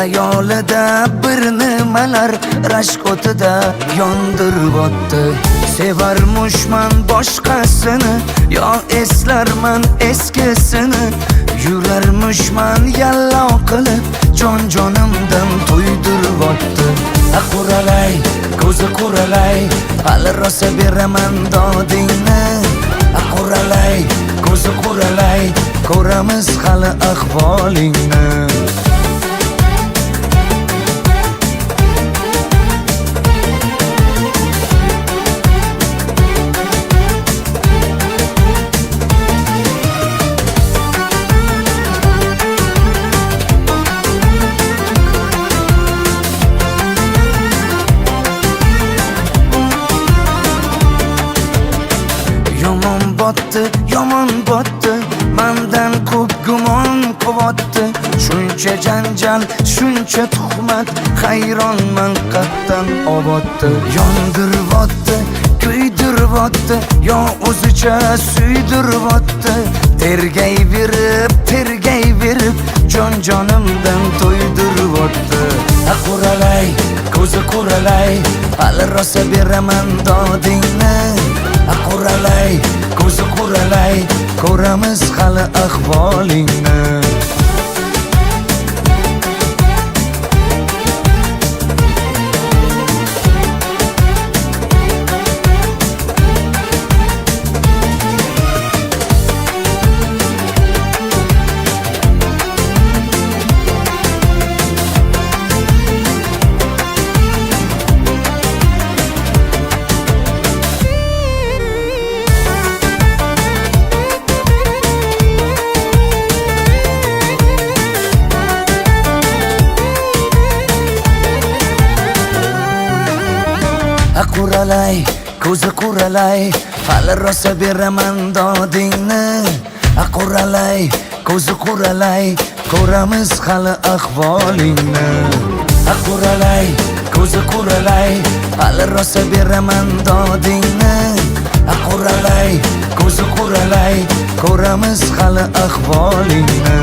Xayolida bir nimalar rashk o'tida yondirib o'tdi. Sevarmushman boshqasini, yo eslarman eskisini. Yurarmushman yallo qilib, jonimdan to'ydirib o'tdi. Quralay, ko'zi quralay, hali rosa beraman dodingni. Quralay, ko'zi quralay, ko'ramiz hali ahvolingni. Yomon botdi, mendan ko'p gumon quvotdi. Shuncha janjal, shuncha tuhmat, hayronman qatdan oboddi. Yondirib o'tdi, kuydirib o'tdi, yo o'zicha suydirib o'tdi. Tergayverib, jonimdan to'ydirib o'tdi. Quralay, ko'zi quralay, hali rosa beraman dodingni. Quralay, ko'zi quralay, ko'ramiz hali ahvolingni. Quralay, ko'zi quralay, hali rosa beraman dodingni. Quralay, ko'zi quralay, ko'ramiz hali ahvolingni. Quralay, ko'zi quralay, hali rosa beraman dodingni. Quralay, ko'zi quralay, ko'ramiz hali ahvolingni.